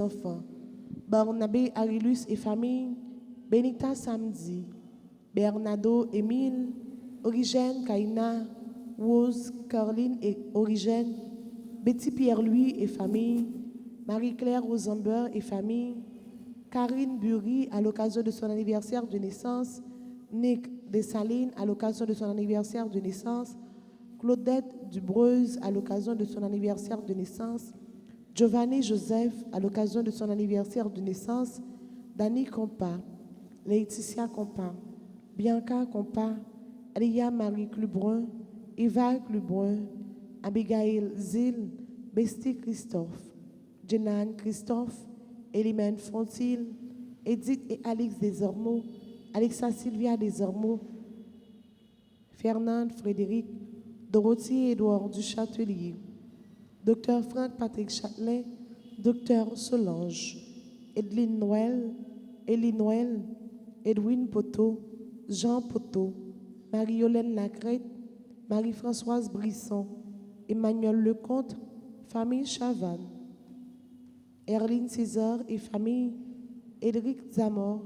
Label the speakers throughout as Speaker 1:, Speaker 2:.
Speaker 1: enfants. Barnabé Arilus et famille, Benita Samedi, Bernardo Émile, Origène Kaina, Rose Caroline et Origène, Betty Pierre-Louis et famille, Marie-Claire Rosenberg et famille, Karine Bury à l'occasion de son anniversaire de naissance, Nick Dessalines à l'occasion de son anniversaire de naissance, Claudette Dubreuse à l'occasion de son anniversaire de naissance, Giovanni Joseph à l'occasion de son anniversaire de naissance, Dani Compa, Laetitia Compa, Bianca Compa, Elia Marie Clubrun, Eva Clubrun, Abigail Zil, Besti Christophe, Jenan Christophe, Elimène Fontil, Edith et Alix Desormeaux, Alexa Sylvia Desormeaux, Fernande Frédéric, Dorothy Édouard Duchâtelier, Dr Franck Patrick Châtelet, Dr Solange, Edeline Noël, Elie Noël, Edwin Poteau, Jean Poteau, Marie-Yolène Lacrête, Marie-Françoise Brisson, Emmanuel Lecomte, famille Chavannes, Erline César et famille, Édric Zamor,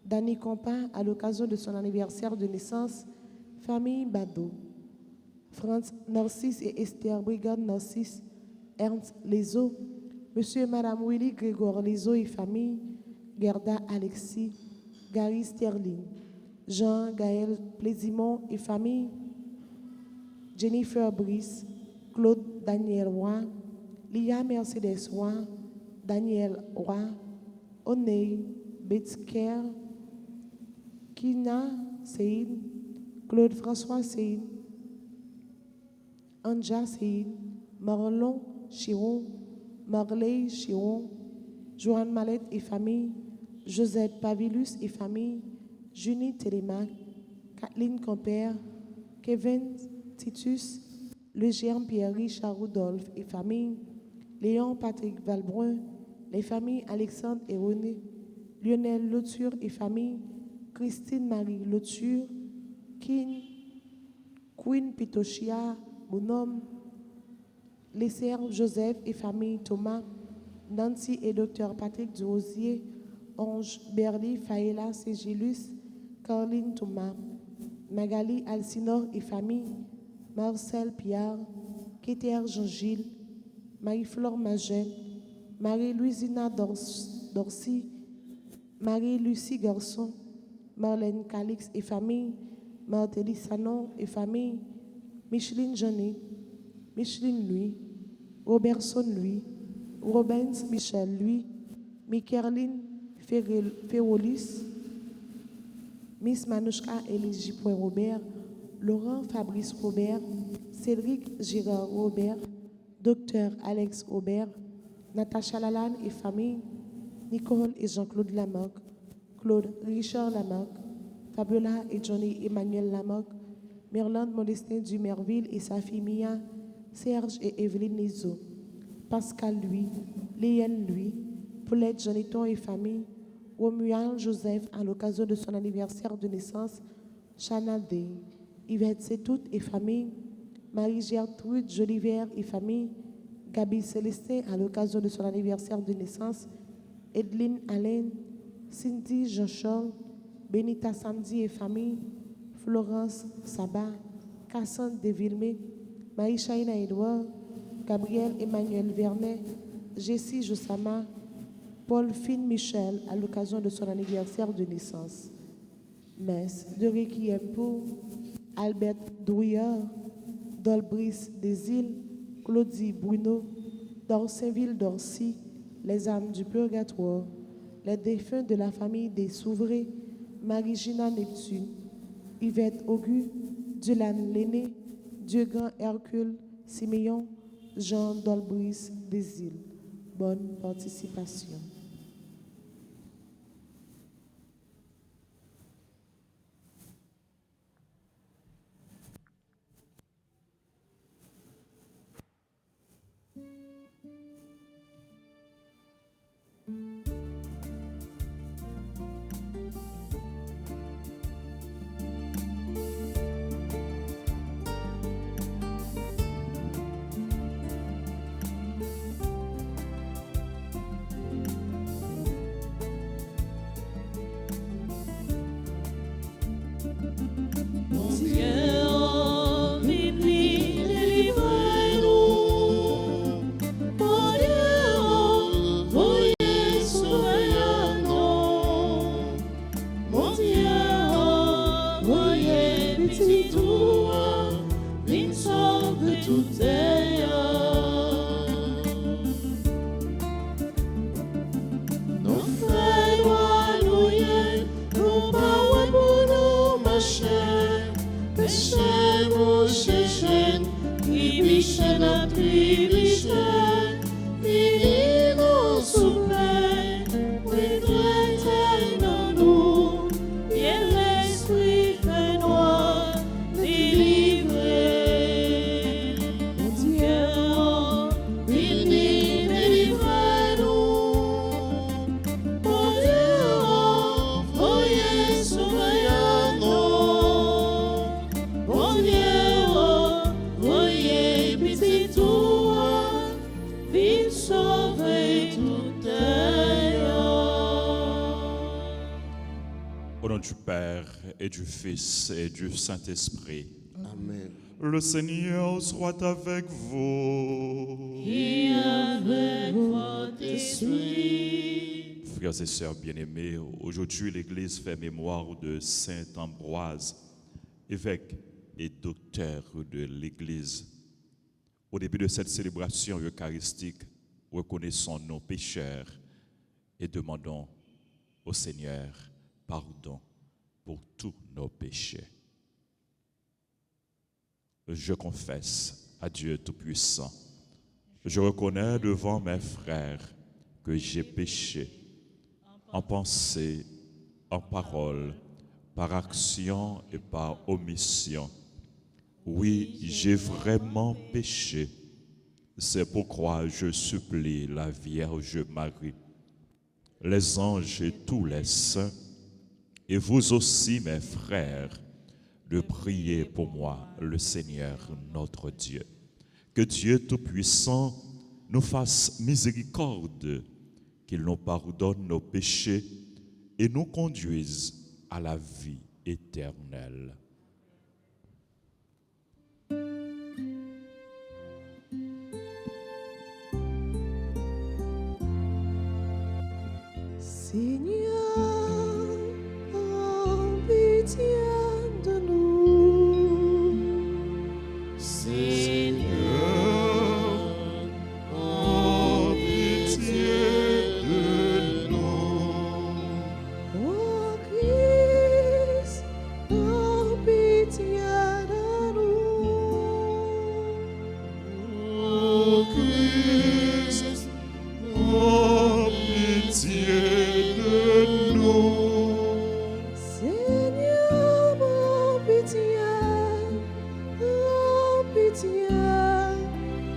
Speaker 1: Dany Compa à l'occasion de son anniversaire de naissance, famille Bado, Franz Narcisse et Esther Brigade Narcisse, Ernst Lezo, Monsieur et Madame Willy Grégoire Lezo et famille, Gerda Alexis, Gary Sterling, Jean Gaël Plaisimont et famille, Jennifer Brice, Claude Daniel Roy, Lia Mercedes Roy, Daniel Roy, Onei Betsker, Kina Seyd, Claude François Seyd, Anja Seyd, Marlon Chiron, Marley Chiron, Joanne Mallette et famille, Josette Pavilus et famille, Junie Télémac, Kathleen Compère, Kevin Titus, le Germe Pierre Richard Rudolph et famille, Léon Patrick Valbrun, les familles Alexandre et René, Lionel Lauture et famille, Christine Marie Lauture, Queen Pitochia, Bonhomme, les sœurs Joseph et famille Thomas, Nancy et Dr Patrick Durosier, Ange Berly, Faïla Ségilus, Caroline Thomas, Magali Alcinor et famille, Marcel Piard, Kéter Jean-Gilles, Marie-Flore Magène, Marie-Louisina Dorcy, Marie-Lucie Garçon, Marlène Calix et famille, Martelly Sanon et famille, Micheline Jeannet, Micheline Louis, Robertson Louis, Robens Michel Louis, Mikerline Ferrolis, Miss Manouchka Éligie Robert, Laurent Fabrice Robert, Cédric Girard Robert, Dr Alex Robert, Natacha Lalanne et famille, Nicole et Jean-Claude Lamoc, Claude Richard Lamoc, Fabiola et Johnny Emmanuel Lamoc, Merlande Modestin Dumerville et sa fille Mia, Serge et Evelyne Nizo, Pascal Louis, Léenne Louis, Paulette Janiton et famille, Romuald Joseph à l'occasion de son anniversaire de naissance, Chana Day, Yvette Setout et famille, Marie-Gertrude Joliver et famille, Gabi Célestin à l'occasion de son anniversaire de naissance, Edelyne Allen, Cindy Jean-Charles, Benita Samedi et famille, Florence Sabat, Cassandre Devillemé, Marie-Chaïna Edouard, Gabriel Emmanuel Vernet, Jessie Jossama, Paul Fine Michel à l'occasion de son anniversaire de naissance. Messe de Requiem pour Albert Douillard, Dolbrice Desilles, Claudie Bruno, d'Orsainville d'Orcy, les âmes du purgatoire, les défunts de la famille des Souvrés, Marie-Gina Neptune, Yvette Augu, Dylan Lenné, Dieu Grand Hercule, Siméon, Jean Dolbrice Desilles. Bonne participation.
Speaker 2: l'esprit Michel, vivons sous paix, oui, toi t'es en nous, bien l'esprit fait noir, délivré. Mon Dieu, bénis, délivre-nous. Mon Dieu, voyez sauveillons. Mon Dieu, voyez petit toi, viens sauver tout
Speaker 3: Au nom du Père et du Fils et du Saint-Esprit.
Speaker 4: Amen.
Speaker 3: Le Seigneur soit avec vous.
Speaker 2: et avec votre esprit.
Speaker 3: Frères et sœurs bien-aimés, aujourd'hui l'Église fait mémoire de Saint Ambroise, évêque et docteur de l'Église. Au début de cette célébration eucharistique, reconnaissons nos pécheurs et demandons au Seigneur pardon pour tous nos péchés. Je confesse à Dieu Tout-Puissant, je reconnais devant mes frères que j'ai péché en pensée, en parole, par action et par omission. Oui, j'ai vraiment péché. C'est pourquoi je supplie la Vierge Marie, les anges et tous les saints, et vous aussi, mes frères, de prier pour moi, le Seigneur notre Dieu. Que Dieu Tout-Puissant nous fasse miséricorde, qu'il nous pardonne nos péchés et nous conduise à la vie éternelle.
Speaker 1: Seigneur, prends pitié de nous.
Speaker 2: Seigneur,
Speaker 3: Oh, pitié de nous.
Speaker 1: Oh Christ, prends pitié de nous.
Speaker 3: Oh, Christ, oh, pitié de nous.
Speaker 1: Seigneur, prends pitié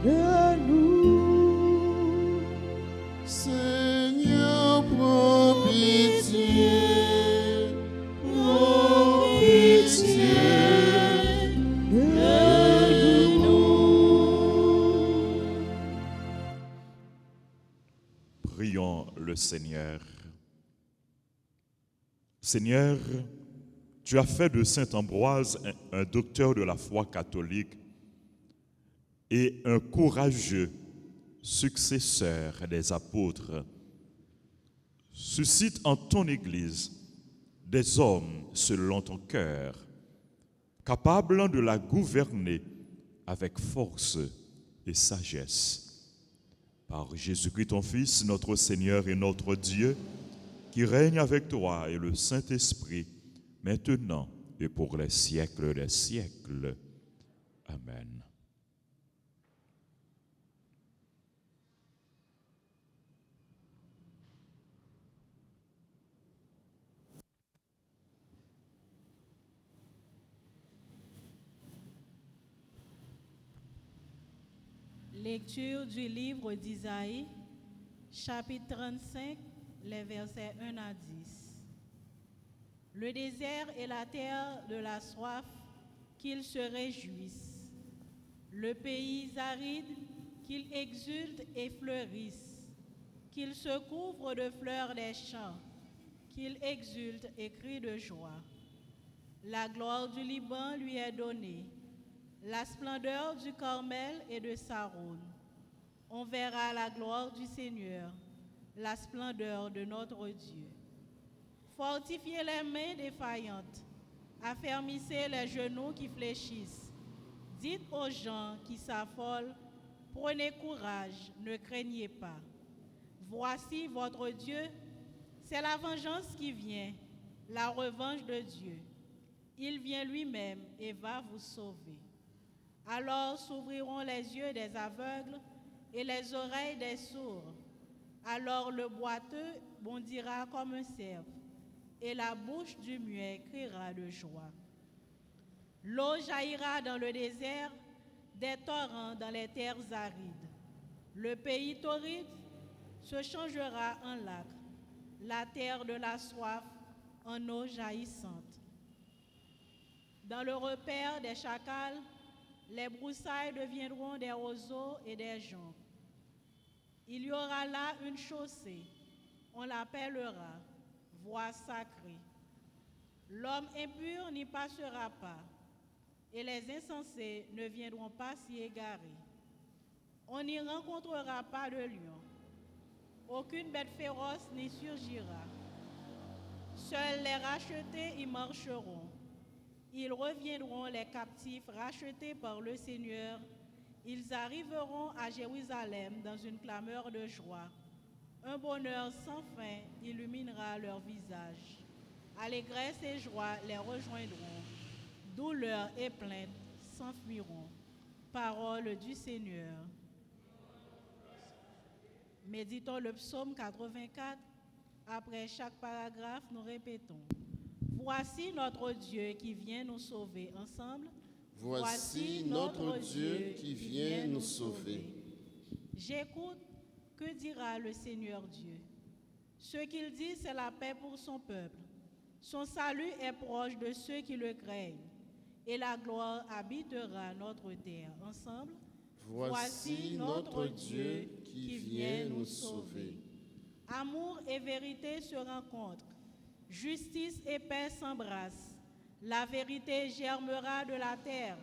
Speaker 1: de nous.
Speaker 4: Seigneur, prends pitié.
Speaker 1: De nous.
Speaker 3: Prions le Seigneur. Seigneur, tu as fait de saint Ambroise un docteur de la foi catholique et un courageux successeur des apôtres. Suscite en ton Église des hommes selon ton cœur, capables de la gouverner avec force et sagesse. Par Jésus-Christ ton Fils, notre Seigneur et notre Dieu, qui règne avec toi et le Saint-Esprit, maintenant et pour les siècles des siècles. Amen.
Speaker 2: Lecture du livre d'Isaïe, chapitre 35, les versets 1 à 10. Le désert et la terre de la soif, qu'ils se réjouissent. Le pays aride, qu'ils exultent et fleurissent. Qu'ils se couvrent de fleurs des champs, qu'ils exultent et crient de joie. La gloire du Liban lui est donnée, la splendeur du Carmel et de Saron. On verra la gloire du Seigneur, la splendeur de notre Dieu. Fortifiez les mains défaillantes, affermissez les genoux qui fléchissent. Dites aux gens qui s'affolent, prenez courage, ne craignez pas. Voici votre Dieu, c'est la vengeance qui vient, la revanche de Dieu. Il vient lui-même et va vous sauver. Alors s'ouvriront les yeux des aveugles et les oreilles des sourds. Alors le boiteux bondira comme un cerf, et la bouche du muet criera de joie. L'eau jaillira dans le désert, des torrents dans les terres arides. Le pays torride se changera en lac, la terre de la soif en eau jaillissante. Dans le repère des chacals, les broussailles deviendront des roseaux et des joncs. Il y aura là une chaussée, on l'appellera voie sacrée. L'homme impur n'y passera pas, et les insensés ne viendront pas s'y égarer. On n'y rencontrera pas de lion, aucune bête féroce n'y surgira. Seuls les rachetés y marcheront. Ils reviendront les captifs rachetés par le Seigneur. Ils arriveront à Jérusalem dans une clameur de joie. Un bonheur sans fin illuminera leur visage. Allégresse et joie les rejoindront. Douleur et plainte s'enfuiront. Parole du Seigneur. Méditons le psaume 84. Après chaque paragraphe, nous répétons. Voici notre Dieu qui vient nous sauver ensemble.
Speaker 4: Voici notre Dieu qui vient nous sauver.
Speaker 2: J'écoute, que dira le Seigneur Dieu? Ce qu'il dit, c'est la paix pour son peuple. Son salut est proche de ceux qui le craignent, et la gloire habitera notre terre. Ensemble,
Speaker 4: Voici notre Dieu qui vient nous sauver.
Speaker 2: Amour et vérité se rencontrent. Justice et paix s'embrassent. La vérité germera de la terre,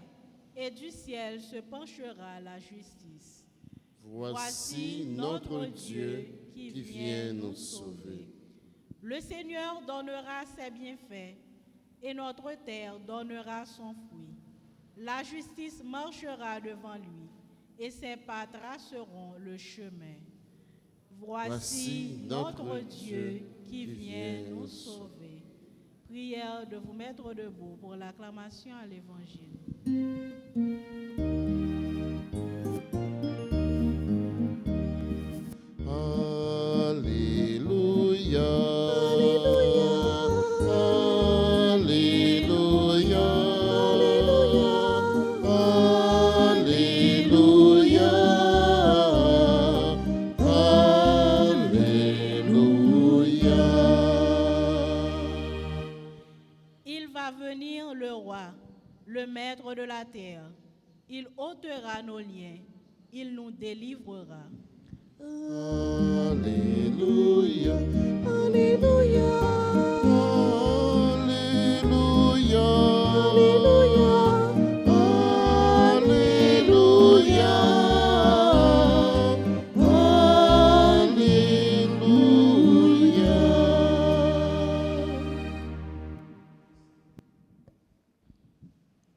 Speaker 2: et du ciel se penchera la justice.
Speaker 4: Voici notre Dieu qui vient nous sauver.
Speaker 2: Le Seigneur donnera ses bienfaits, et notre terre donnera son fruit. La justice marchera devant lui, et ses pas traceront le chemin. Voici notre Dieu qui vient nous sauver. Prière de vous mettre debout pour l'acclamation à l'Évangile.
Speaker 4: Alléluia. Alléluia. Alléluia. Alléluia.
Speaker 2: Il va venir le roi, le maître de la terre. Il ôtera nos liens, il nous délivrera.
Speaker 4: Alléluia. Alléluia. Alléluia. Alléluia.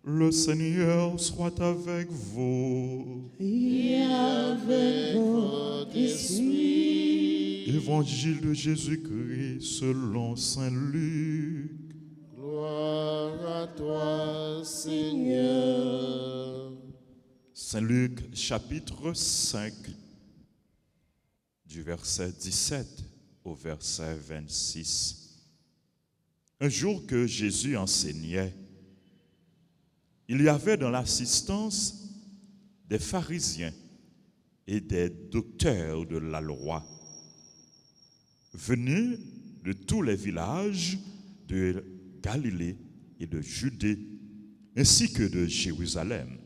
Speaker 3: Le Seigneur soit avec vous.
Speaker 1: Et avec votre esprit.
Speaker 3: Évangile de Jésus-Christ selon saint Luc.
Speaker 4: Gloire à toi, Seigneur.
Speaker 3: Saint Luc, chapitre 5, du verset 17 au verset 26. Un jour que Jésus enseignait, il y avait dans l'assistance des pharisiens et des docteurs de la loi, venus de tous les villages de Galilée et de Judée, ainsi que de Jérusalem.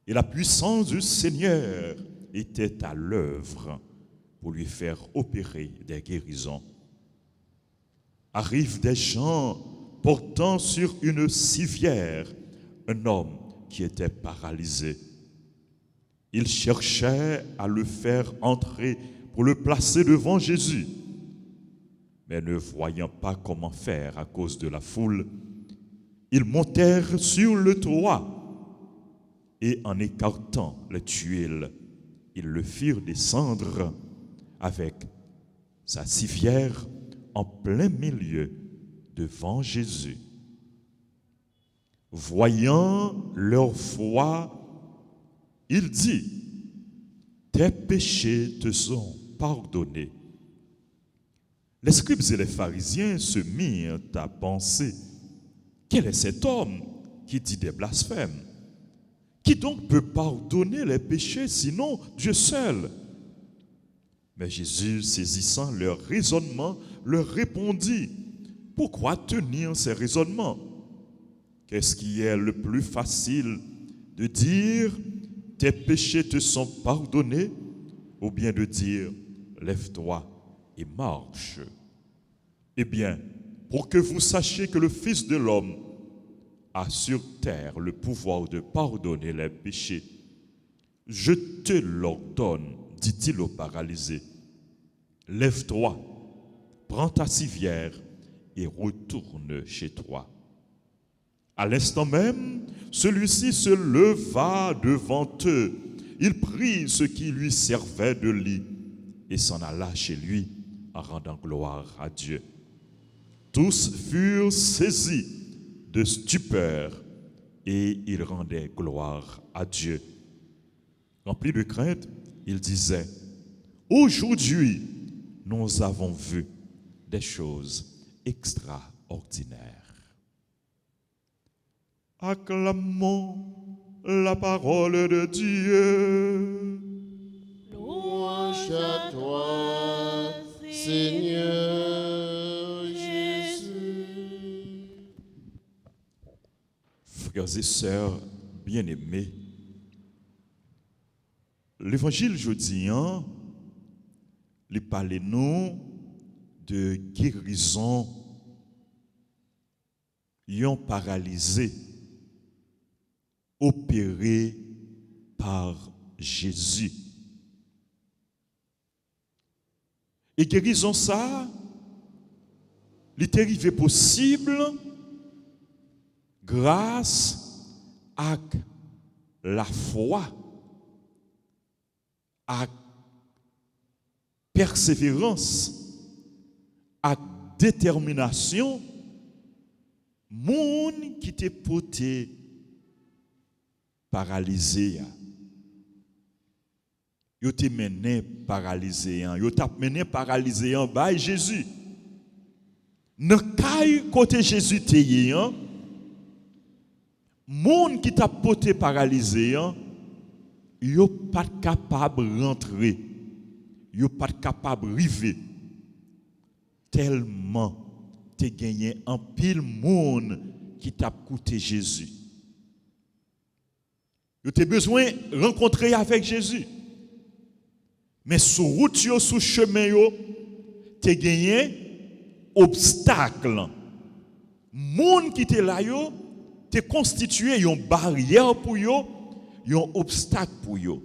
Speaker 3: Et la puissance du Seigneur était à l'œuvre pour lui faire opérer des guérisons. Arrivent des gens portant sur une civière un homme qui était paralysé. Ils cherchaient à le faire entrer pour le placer devant Jésus. Mais ne voyant pas comment faire à cause de la foule, ils montèrent sur le toit et en écartant les tuiles, ils le firent descendre avec sa civière en plein milieu devant Jésus. Voyant leur foi, il dit, tes péchés te sont pardonnés. Les scribes et les pharisiens se mirent à penser, quel est cet homme qui dit des blasphèmes? Qui donc peut pardonner les péchés sinon Dieu seul? Mais Jésus, saisissant leur raisonnement, leur répondit, pourquoi tenir ces raisonnements? Qu'est-ce qui est le plus facile de dire, tes péchés te sont pardonnés, ou bien de dire, lève-toi et marche? Eh bien, pour que vous sachiez que le Fils de l'homme a sur terre le pouvoir de pardonner les péchés, je te l'ordonne, dit-il au paralysé, lève-toi, prends ta civière et retourne chez toi. À l'instant même, celui-ci se leva devant eux. Il prit ce qui lui servait de lit et s'en alla chez lui en rendant gloire à Dieu. Tous furent saisis de stupeur et ils rendaient gloire à Dieu. Remplis de crainte, ils disaient, aujourd'hui, nous avons vu des choses extraordinaires. Acclamons la parole de Dieu.
Speaker 4: Louange à toi, Seigneur Jésus.
Speaker 3: Frères et sœurs bien-aimés, l'évangile jeudi, il parle nous de guérison yon paralysé opéré par Jésus. Et guérison ça, il est arrivé possible grâce à la foi, à persévérance, à détermination, moun qui t'est porté paralysé. Yo te mené paralysé, yo t'a mené paralysé by Jésus. Nan kay côté Jésus te yé, moun qui t'a porté paralysé, yo pas capable rentrer, yo pas capable river. Tellement te gagné en pile moun qui t'a coûté Jésus. Yo te besoin rencontrer avec Jésus. Mais sur route yo, sur chemin yo, te gagné obstacle. Moun qui te là yo, te constitué yon barrière pour yo, yon obstacle pour yo.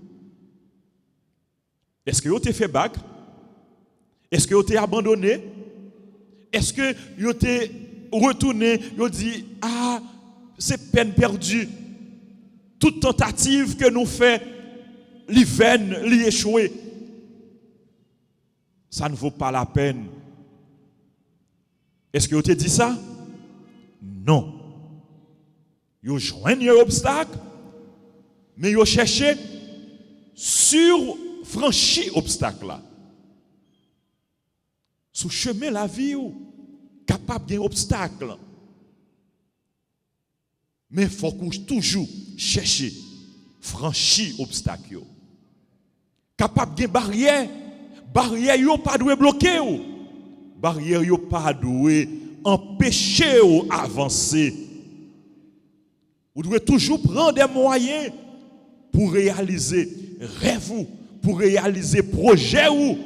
Speaker 3: Est-ce que yo te fait bac? Est-ce que yo te abandonné? Est-ce que yo te retourné, yo dit ah, c'est peine perdue. Toute tentative que nous fait, li vaine, li échoué. Ça ne vaut pas la peine. Est-ce que vous te dit ça? Non. Vous joignez un obstacle, mais vous cherchez sur franchir obstacle là. Sous chemin la vie, capable d'un obstacle. Mais il faut qu'on toujours chercher, franchir obstacle. Capable d'une barrière. Barrière yo pas doit bloquer ou. Barrière yo pas doit empêcher ou avancer. Vous devez toujours prendre des moyens pour réaliser rêve ou, pour réaliser projet ou.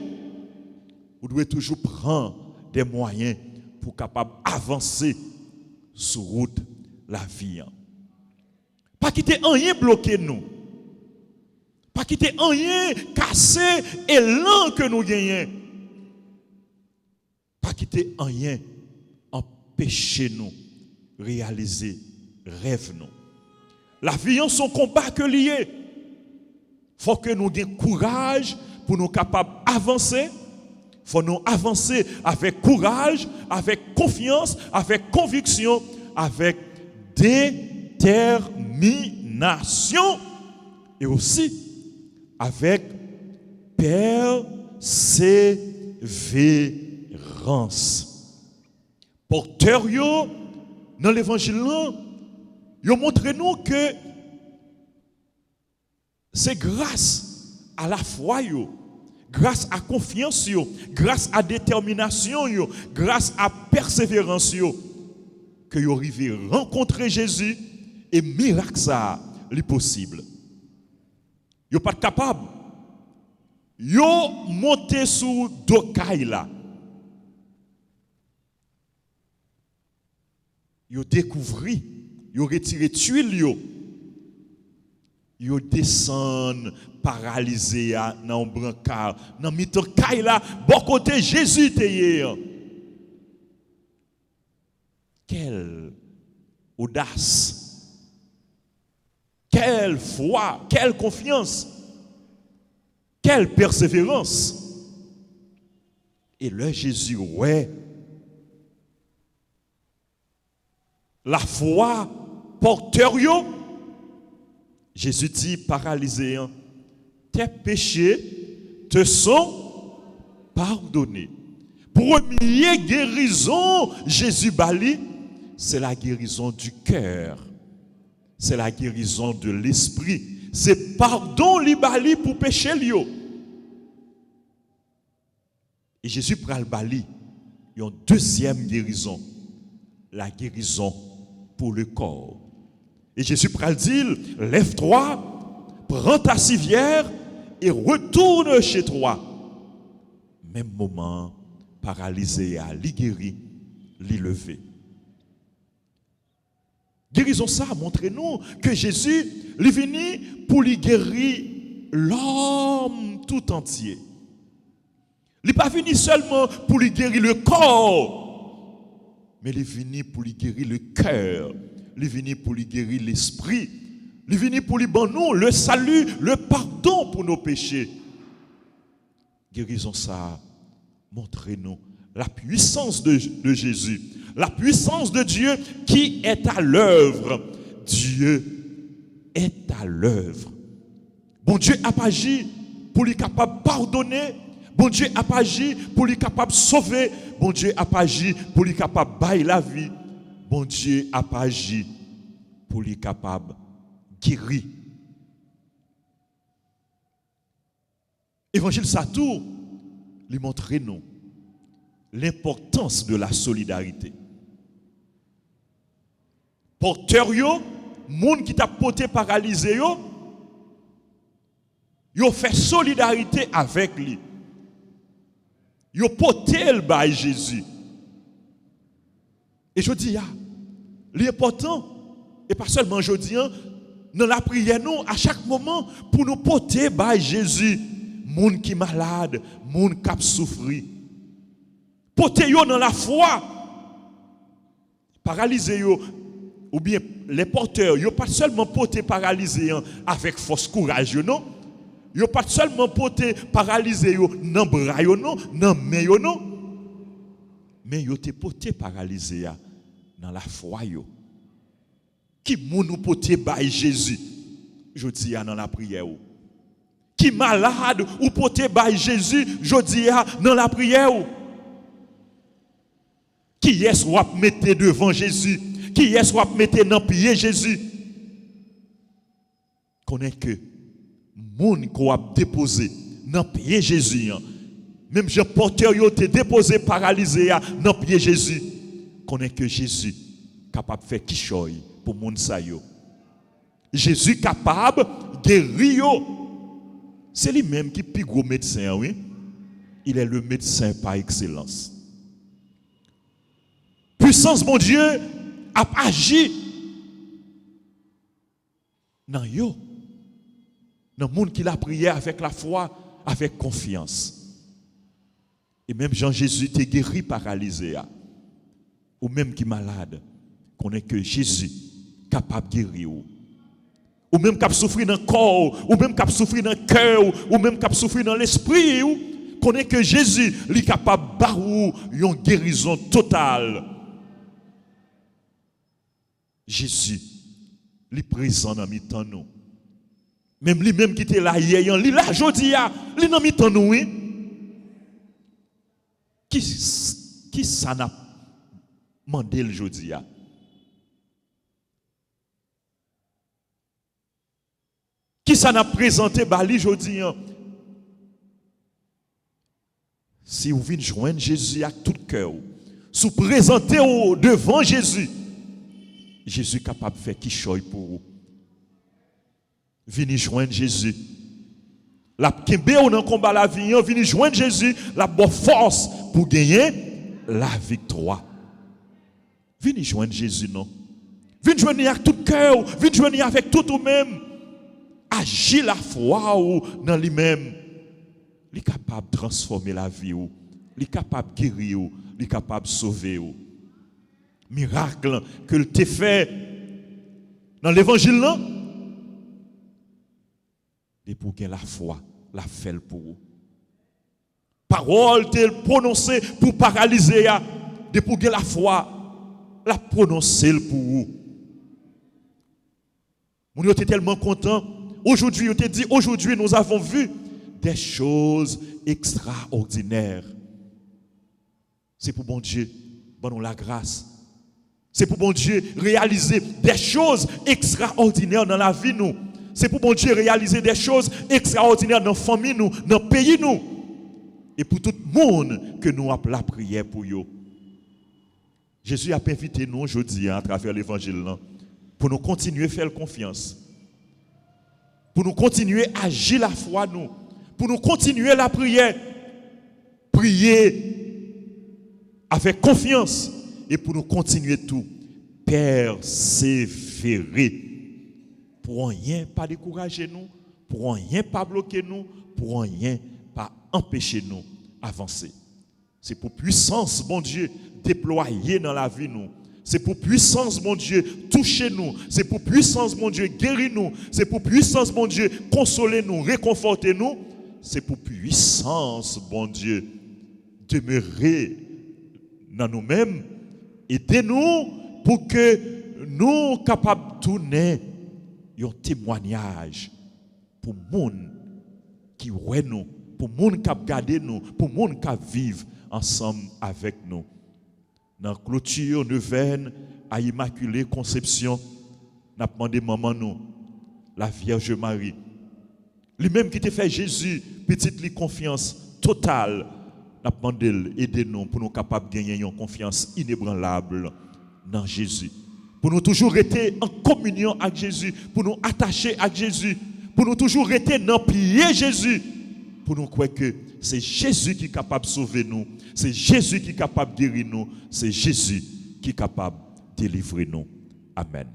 Speaker 3: Vous devez toujours prendre des moyens pour capable avancer sur route la vie. Pas quitter rien bloquer nous. Pas quitter rien casser élan que nous gagnons. Pas quitter rien empêcher nous réaliser rêve nous. La vie en son combat que lié. Faut que nous ayons courage pour nous capables d'avancer. Faut nous avancer avec courage, avec confiance, avec conviction, avec détermination et aussi avec persévérance. Porteur yo dans l'évangile là, yo montre nous que c'est grâce à la foi yo, grâce à confiance yo, grâce à détermination yo, grâce à persévérance yo que yo arrivé rencontrer Jésus et miracle ça est possible. Yo pas capable. Yo monté sous dokay là. Yo découvri, yo retiré tuile yo. Yo descend paralysé dans brancard, dans mitan kay là, bon côté Jésus était. Quelle audace, quelle foi, quelle confiance, quelle persévérance. Et là, Jésus, ouais, la foi porteur, Jésus dit, paralysé, tes péchés te sont pardonnés. Première guérison, Jésus bali, c'est la guérison du cœur. C'est la guérison de l'esprit. C'est pardon li bali pour péché lio. Et Jésus prend le bali. Il y a une deuxième guérison. La guérison pour le corps. Et Jésus prend le dire, lève-toi, prends ta civière et retourne chez toi. Même moment, paralysé à li guéri, li levé. Guérison ça montre-nous que Jésus est venu pour lui guérir l'homme tout entier. Il n'est pas venu seulement pour lui guérir le corps, mais il est venu pour lui guérir le cœur. Il est venu pour lui guérir l'esprit. Il est venu pour lui donner nous le salut, le pardon pour nos péchés. Guérison ça montre-nous la puissance de Jésus. La puissance de Dieu qui est à l'œuvre. Dieu est à l'œuvre. Bon Dieu a pas agi pour lui capable pardonner. Bon Dieu a pas agi pour lui capable sauver. Bon Dieu a pas agi pour lui capable bailler la vie. Bon Dieu a pas agi pour lui capable guérir. Évangile Satou lui montre nous l'importance de la solidarité. Porteur yo, moun qui t'a porté paralysé yo fait solidarité avec lui. Yo porté le bail Jésus. Et je dis l'important et pas seulement je dis dans la prière nous à chaque moment pour nous porter bail Jésus, moun qui malade, moun qui souffri. Porter yo dans la foi. Paralysé yo ou bien les porteurs, yo pas seulement porter paralysé avec force courage non. Yo pas seulement porter paralysé yo dans bras yo non, dans main yo non. Mais yo te porter paralysé dans la foi yo. Qui moun nous porter by Jésus. Je dis dans la prière ou. Qui malade ou porter by Jésus, je dis dans la prière ou. Qui est-ce qu'on va mettre devant Jésus? Qui est-ce qu'on va mettre dans pied Jésus? Connaît que monde qu'on a déposé dans pied Jésus. Même Jean porteur yo te déposé paralysé dans pied Jésus. Connaît que Jésus capable de faire qui choy pour monde ça yo. Jésus capable guérir yo. C'est lui-même qui plus gros médecin oui. Il est le médecin par excellence. Puissance, mon Dieu, a agi dans yo. Dans le monde qui l'a prié avec la foi, avec confiance. Et même Jean-Jésus t'est guéri paralysé. Ou même qui est malade. Connaît que Jésus capable de guérir. Ou même qui a souffert dans le corps. Ou même qui a souffert dans le cœur. Ou même qui a souffert dans l'esprit. Connaît que Jésus est capable de barrer une guérison totale. Jésus li présent dans mi-temps nous. Même lui-même qui était là hier, li là jodi a, li dans mi-temps nous, oui. Qui ça n'a mandé le jodi a? Qui ça n'a présenté bali jodi a? Si vous venez joindre Jésus avec tout cœur, si vous présentez devant Jésus, Jésus est capable de faire qui choisit pour vous. Venez joindre Jésus. La kembe ou dans combat la vie, venez joindre Jésus, la bonne force pour gagner la victoire. Venez joindre Jésus, non? Venez joindre avec tout cœur, venez joindre avec tout vous-même. Agir la foi ou dans lui-même. Il est capable de transformer la vie, il est capable de guérir, il est capable de sauver. Miracle que le t'a fait dans l'évangile, et pour gagner la foi, la fait pour vous. Parole telle prononcée pour paralyser, et pour gagner la foi, la prononcer pour vous. Mon Dieu était tellement content. Aujourd'hui, il te dit, aujourd'hui, nous avons vu des choses extraordinaires. C'est pour bon Dieu, bon nous la grâce. C'est pour bon Dieu réaliser des choses extraordinaires dans la vie nous. C'est pour bon Dieu réaliser des choses extraordinaires dans la famille nous, dans le pays nous. Et pour tout le monde que nous appelons la prière pour eux. Jésus a invité nous aujourd'hui à travers l'évangile pour nous continuer à faire confiance. Pour nous continuer à agir la foi nous. Pour nous continuer la prière. Prier avec confiance. Et pour nous continuer tout. Persévérer. Pour rien pas décourager nous. Pour rien pas bloquer nous. Pour rien pas empêcher nous avancer. C'est pour puissance, bon Dieu, déployer dans la vie nous. C'est pour puissance, mon Dieu, toucher nous. C'est pour puissance, mon Dieu, guérir nous. C'est pour puissance, mon Dieu, consoler nous, réconforter nous. C'est pour puissance, bon Dieu, demeurer dans nous-mêmes. Aidez-nous pour que nous capables de tourner un témoignage pour le monde qui voit nous, pour le monde qui a gardé nous, pour le monde qui vivre ensemble avec nous. Dans la clôture neuvaine à Immaculée Conception, nous avons demandé maman nous, la Vierge Marie. Lui-même qui t'a fait Jésus, petite confiance totale, nous avons demandé aider-nous pour nous capables de gagner une confiance inébranlable dans Jésus. Pour nous toujours rester en communion avec Jésus, pour nous attacher à Jésus, pour nous toujours rester dans le pied Jésus, pour nous croire que c'est Jésus qui est capable de sauver nous, c'est Jésus qui est capable de guérir nous, c'est Jésus qui est capable de délivrer nous. Amen.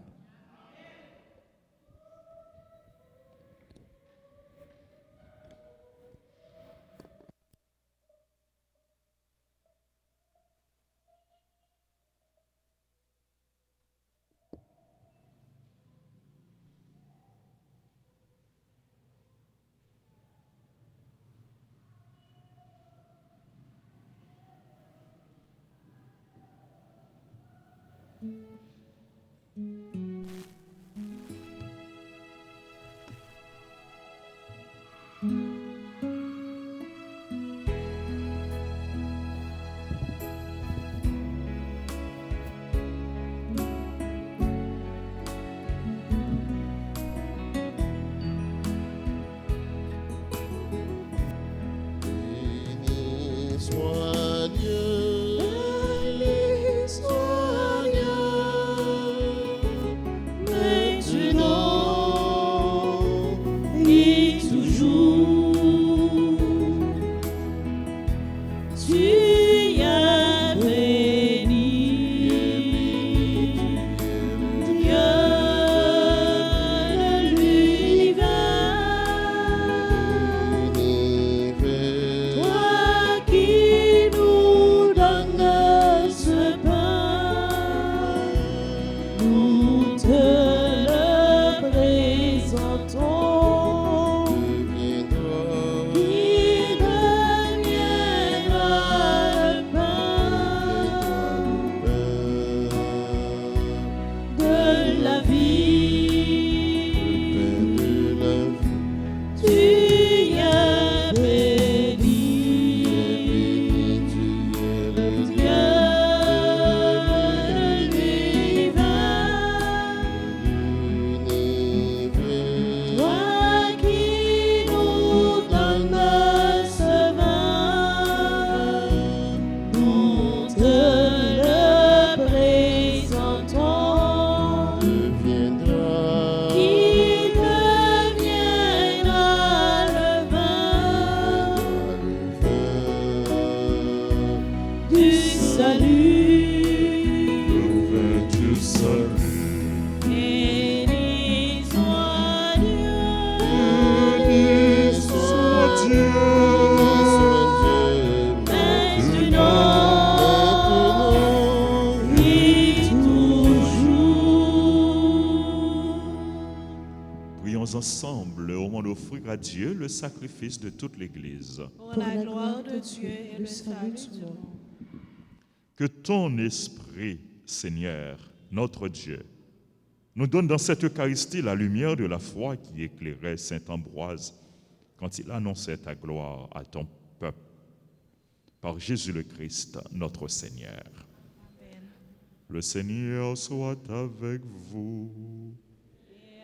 Speaker 4: Béni soit Dieu,
Speaker 3: nous ensemble au moment d'offrir à Dieu le sacrifice de toute l'Église.
Speaker 2: Pour la gloire de Dieu et le salut du monde.
Speaker 3: Que ton esprit, Seigneur, notre Dieu, nous donne dans cette Eucharistie la lumière de la foi qui éclairait saint Ambroise quand il annonçait ta gloire à ton peuple. Par Jésus le Christ, notre Seigneur.
Speaker 2: Amen.
Speaker 3: Le Seigneur soit avec vous.
Speaker 2: Et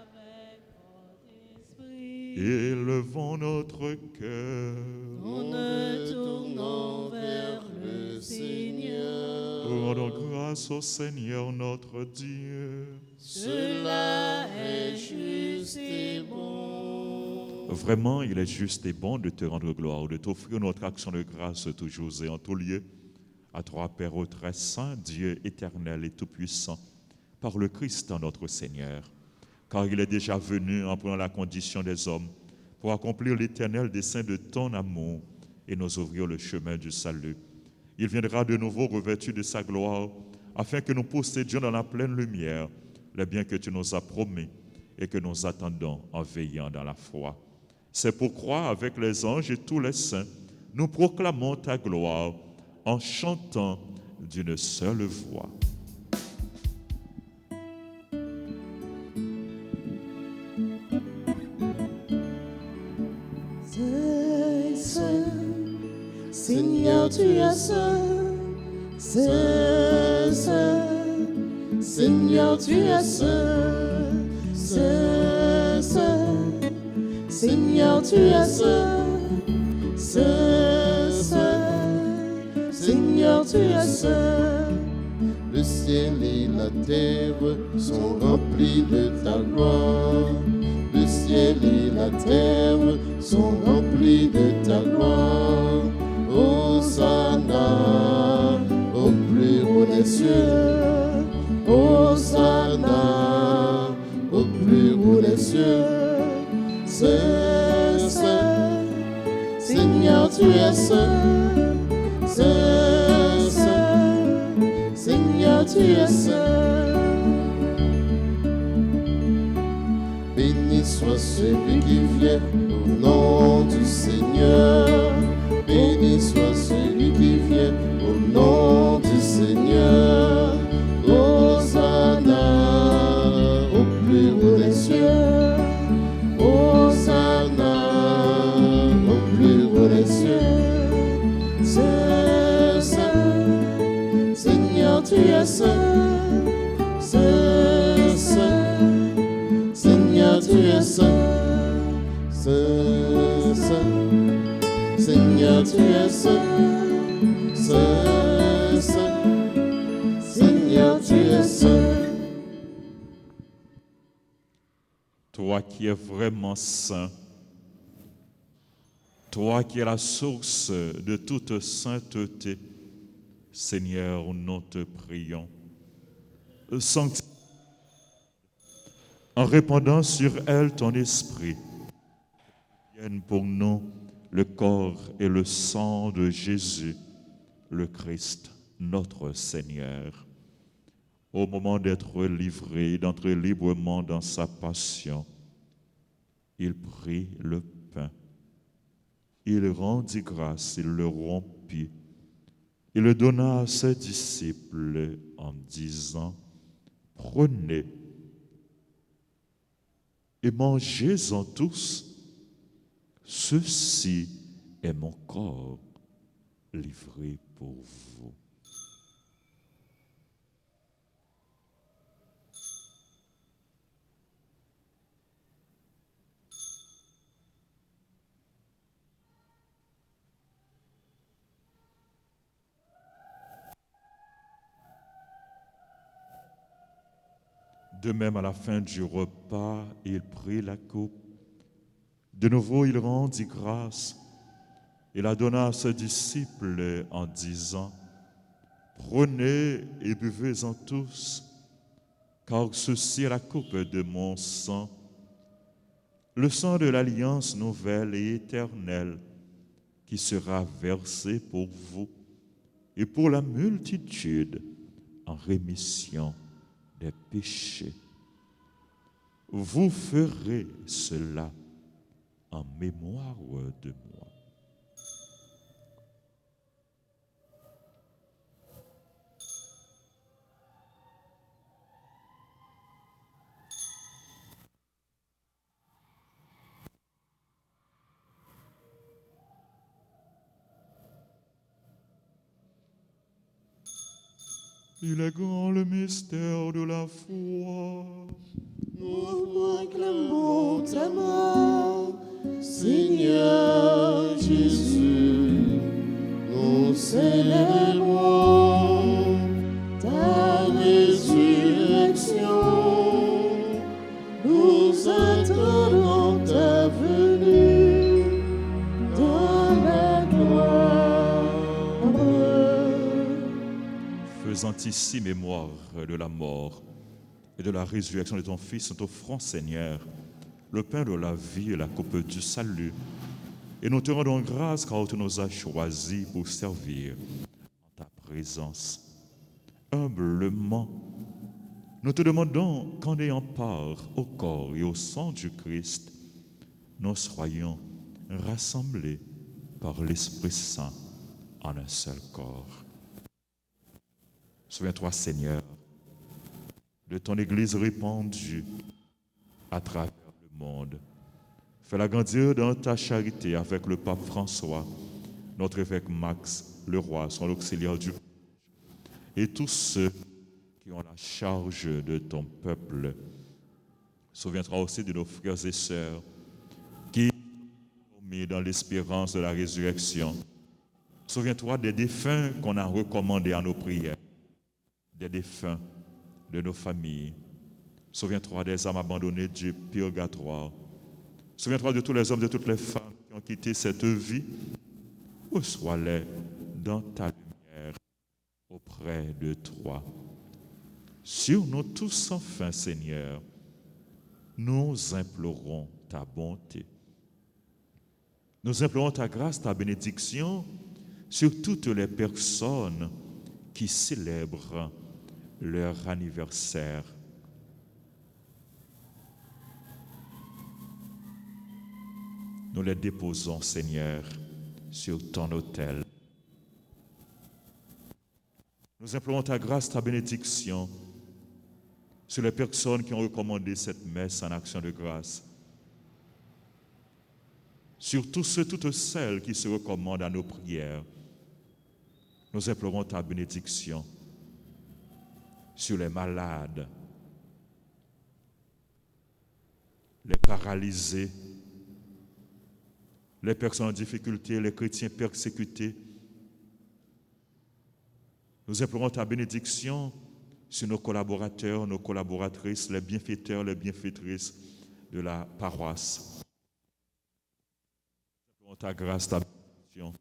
Speaker 2: avec votre esprit,
Speaker 3: Élevons notre cœur.
Speaker 2: nous nous tournons vers le Seigneur.
Speaker 3: Rendons grâce au Seigneur notre Dieu.
Speaker 2: Cela est juste et bon.
Speaker 3: Vraiment, il est juste et bon de te rendre gloire, de t'offrir notre action de grâce toujours et en tout lieu. À toi, Père très saint, Dieu éternel et tout-puissant, par le Christ notre Seigneur. Car il est déjà venu en prenant la condition des hommes pour accomplir l'éternel dessein de ton amour et nous ouvrir le chemin du salut. Il viendra de nouveau revêtu de sa gloire afin que nous possédions dans la pleine lumière les biens que tu nous as promis et que nous attendons en veillant dans la foi. C'est pourquoi, avec les anges et tous les saints, nous proclamons ta gloire en chantant d'une seule voix.
Speaker 4: Seigneur, tu es saint, saint, saint. Seigneur, tu es saint, saint, saint. Seigneur, tu es saint, saint, saint. Seigneur, tu es saint. Le ciel et la terre sont remplis de ta gloire. Le ciel et la terre sont remplis de ta gloire. Hosanna au plus haut des cieux. Hosanna au plus haut des cieux. Saint, saint, Seigneur, tu es saint. Saint, saint, Seigneur, tu es saint. Béni soit celui qui vient au nom du Seigneur. Béni soit celui qui vient au nom du Seigneur. Hosanna au plus haut des cieux. Hosanna au plus haut des cieux. Saint, saint, Seigneur, tu es saint. Saint, saint, Seigneur, tu es saint. Saint, saint, Seigneur, tu es saint. Saint, saint, Seigneur, tu es saint.
Speaker 3: Toi qui es vraiment saint, toi qui es la source de toute sainteté, Seigneur, nous te prions. Sanctifie en répandant sur elle ton esprit, vienne pour nous le corps et le sang de Jésus, le Christ, notre Seigneur. Au moment d'être livré, d'entrer librement dans sa passion, il prit le pain, il rendit grâce, il le rompit, il le donna à ses disciples en disant, « Prenez et mangez-en tous, ceci est mon corps livré pour vous. » De même, à la fin du repas, il prit la coupe. De nouveau, il rendit grâce et la donna à ses disciples en disant, « Prenez et buvez-en tous, car ceci est la coupe de mon sang, le sang de l'alliance nouvelle et éternelle, qui sera versé pour vous et pour la multitude en rémission des péchés. Vous ferez cela en mémoire de moi. Il est grand le mystère de la foi.
Speaker 4: Nous proclamons ta mort, Seigneur Jésus. Nous célébrons ta résurrection. Nous attendons ta venue dans la gloire.
Speaker 3: Faisant ici mémoire de la mort et de la résurrection de ton Fils, nous t'offrons, Seigneur, le pain de la vie et la coupe du salut. Et nous te rendons grâce car tu nous as choisis pour servir en ta présence. Humblement, nous te demandons qu'en ayant part au corps et au sang du Christ, nous soyons rassemblés par l'Esprit Saint en un seul corps. Souviens-toi, Seigneur, de ton Église répandue à travers le monde. Fais-la grandir dans ta charité avec le pape François, notre évêque Max Leroy, son auxiliaire du et tous ceux qui ont la charge de ton peuple. Souviens-toi aussi de nos frères et sœurs qui sont mis dans l'espérance de la résurrection. Souviens-toi des défunts qu'on a recommandés à nos prières, des défunts de nos familles. Souviens-toi des âmes abandonnées du purgatoire. Souviens-toi de tous les hommes, de toutes les femmes qui ont quitté cette vie. Reçois-les dans ta lumière auprès de toi. Sur nous tous enfin, Seigneur, nous implorons ta bonté. Nous implorons ta grâce, ta bénédiction sur toutes les personnes qui célèbrent leur anniversaire. Nous les déposons, Seigneur, sur ton autel. Nous implorons ta grâce, ta bénédiction sur les personnes qui ont recommandé cette messe en action de grâce. Sur tous ceux, toutes celles qui se recommandent à nos prières. Nous implorons ta bénédiction sur les malades, les paralysés, les personnes en difficulté, les chrétiens persécutés. Nous implorons ta bénédiction sur nos collaborateurs, nos collaboratrices, les bienfaiteurs, les bienfaitrices de la paroisse. Nous implorons ta grâce, ta bénédiction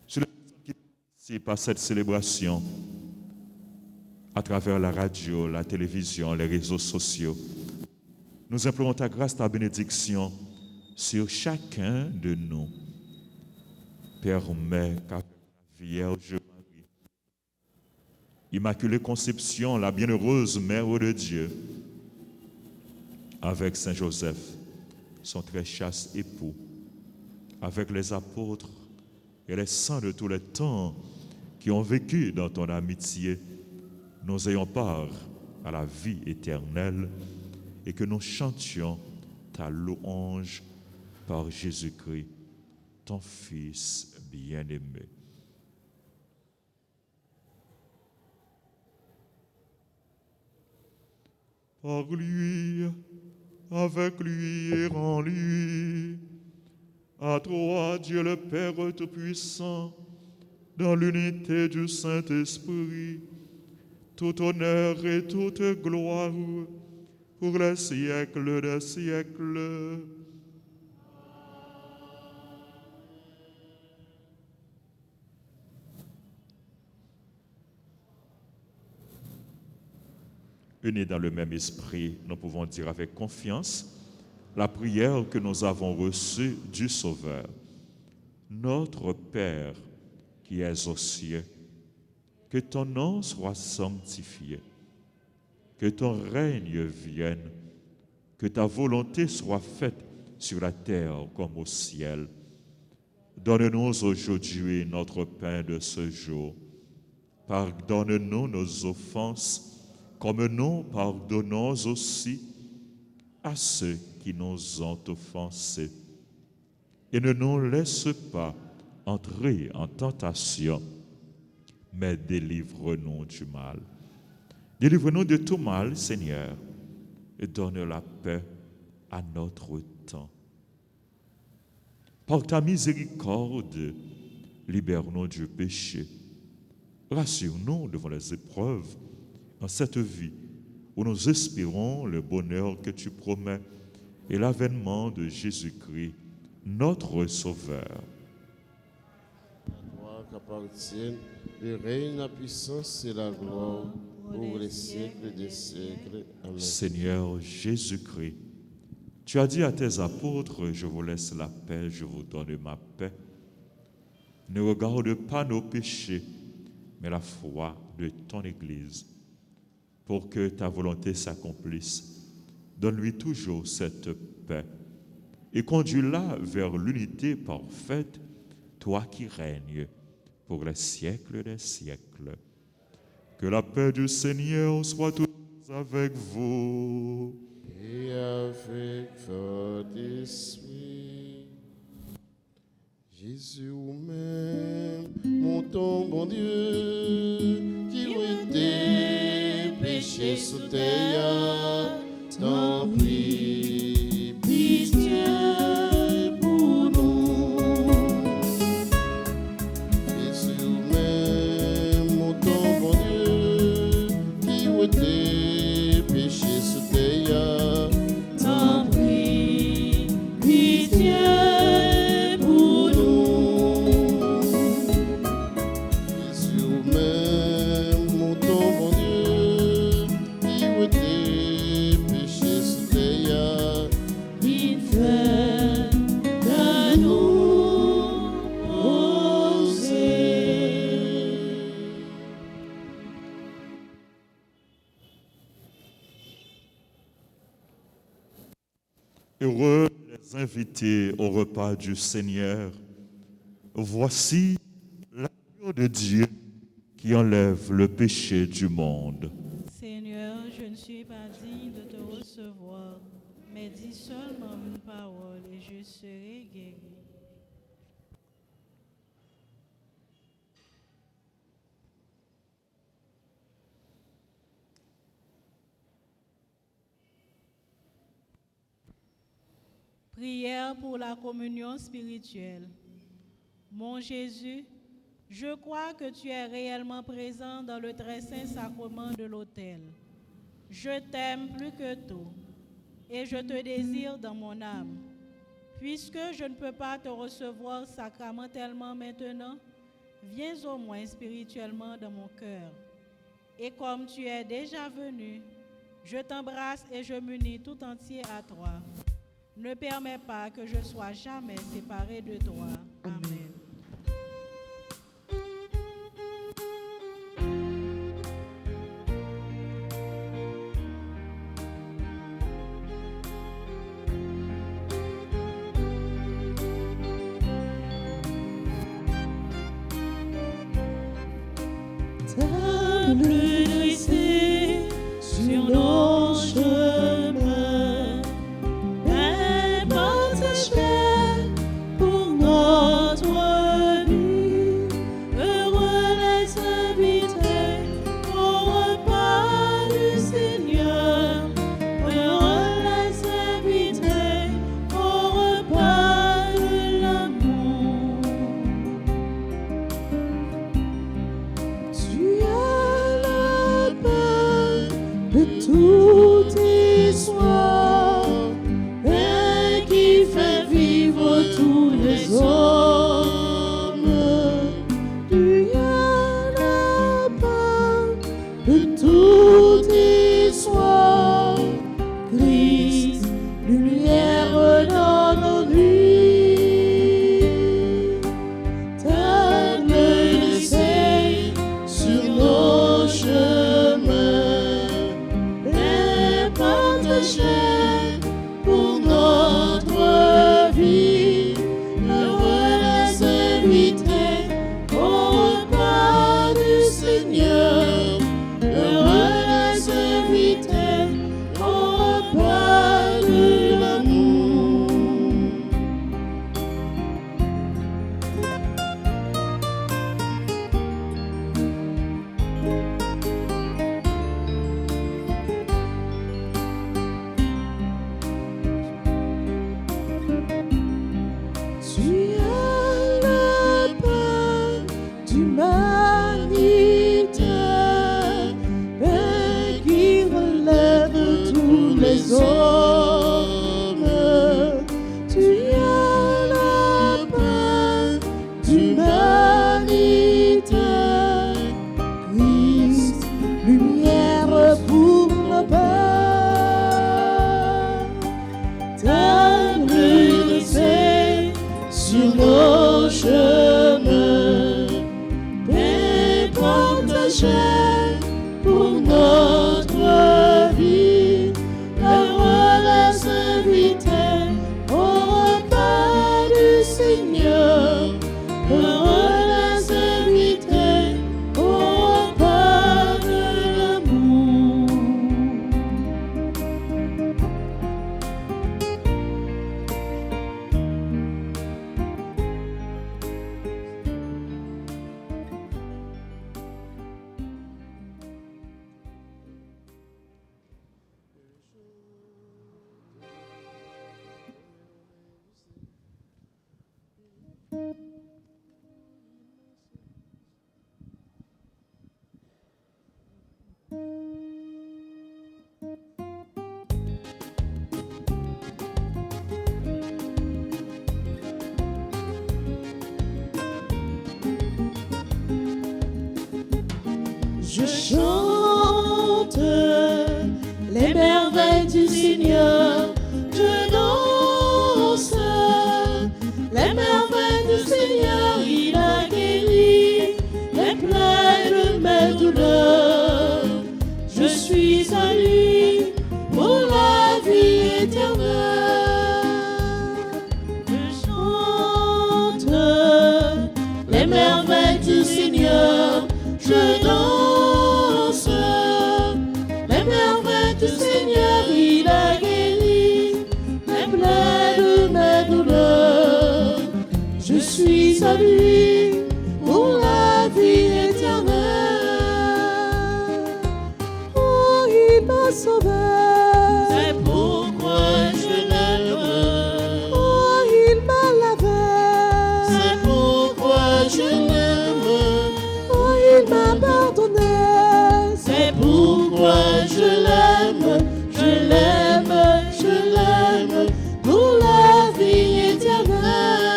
Speaker 3: sur les personnes qui participent à cette célébration à travers la radio, la télévision, les réseaux sociaux. Nous implorons ta grâce, ta bénédiction sur chacun de nous. Permets qu'avec la Vierge Marie, Immaculée Conception, la bienheureuse Mère de Dieu, avec Saint Joseph, son très chaste époux, avec les apôtres et les saints de tous les temps qui ont vécu dans ton amitié, nous ayons part à la vie éternelle et que nous chantions ta louange par Jésus-Christ, ton Fils bien-aimé. Par lui, avec lui et en lui, à toi, Dieu le Père Tout-Puissant, dans l'unité du Saint-Esprit, tout honneur et toute gloire pour les siècles des siècles. Unis dans le même esprit, nous pouvons dire avec confiance la prière que nous avons reçue du Sauveur. Notre Père qui es aux cieux, que ton nom soit sanctifié, que ton règne vienne, que ta volonté soit faite sur la terre comme au ciel. Donne-nous aujourd'hui notre pain de ce jour. Pardonne-nous nos offenses, comme nous pardonnons aussi à ceux qui nous ont offensés. Et ne nous laisse pas entrer en tentation, mais délivre-nous du mal. Délivre-nous de tout mal, Seigneur, et donne la paix à notre temps. Par ta miséricorde, libère-nous du péché. Rassure-nous devant les épreuves en cette vie où nous espérons le bonheur que tu promets et l'avènement de Jésus-Christ, notre Sauveur.
Speaker 4: À toi qu'appartiennent le règne, la puissance et la gloire pour les siècles des siècles. Amen.
Speaker 3: Seigneur Jésus-Christ, tu as dit à tes apôtres, je vous laisse la paix, je vous donne ma paix. Ne regarde pas nos péchés, mais la foi de ton Église. Pour que ta volonté s'accomplisse, donne-lui toujours cette paix et conduis-la vers l'unité parfaite, toi qui règnes pour les siècles des siècles. Que la paix du Seigneur soit toujours avec vous.
Speaker 4: Et avec votre esprit. Jésus même, mon ton bon Dieu, qui était péché sous terre, t'en prie, pitié pour nous. Jésus même, mon ton bon Dieu, qui était péché sous terre, t'en prie, pitié pour nous. Jésus même, mon ton bon Dieu, qui était péché sous terre, il fait de nous oser.
Speaker 3: Heureux les invités au repas du Seigneur. Voici l'agneau de Dieu qui enlève le péché du monde.
Speaker 2: Seigneur, je ne suis pas digne de te recevoir, mais dis seulement une parole et je serai guéri. Prière pour la communion spirituelle. Mon Jésus, je crois que tu es réellement présent dans le très saint sacrement de l'autel. Je t'aime plus que tout et je te désire dans mon âme. Puisque je ne peux pas te recevoir sacramentellement maintenant, viens au moins spirituellement dans mon cœur. Et comme tu es déjà venu, je t'embrasse et je m'unis tout entier à toi. Ne permets pas que je sois jamais séparé de toi. Amen.
Speaker 1: Ta pluie dressée sur nos chemins, elle porte chair pour notre vie. Heureux les invités au repas du Seigneur. Heureux les invités au repas de l'amour. Tu es d'humanité, paix qui relève tous les hommes. Tu es la paix d'humanité, Christ, lumière pour nos peurs. Ta pluie descend sur nos chemins, paix partagée pour notre vie. Heureux les invités au repas du Seigneur, heureux les invités au repas de l'amour. Je chante les merveilles du Seigneur, je danse les merveilles du Seigneur. Il a guéri les plaies de mes douleurs. Je suis à lui pour la vie éternelle. Je chante les merveilles du Seigneur, je danse les merveilles du Seigneur. Il a guéri les plaies de mes douleurs. Je suis à lui pour la vie éternelle. Oh, il m'a sauvé. C'est pourquoi je l'aime. Oh, il m'a lavé. C'est pourquoi je l'aime. Oh, il m'a pardonné. C'est pourquoi je l'aime, je l'aime, je l'aime pour la vie éternelle.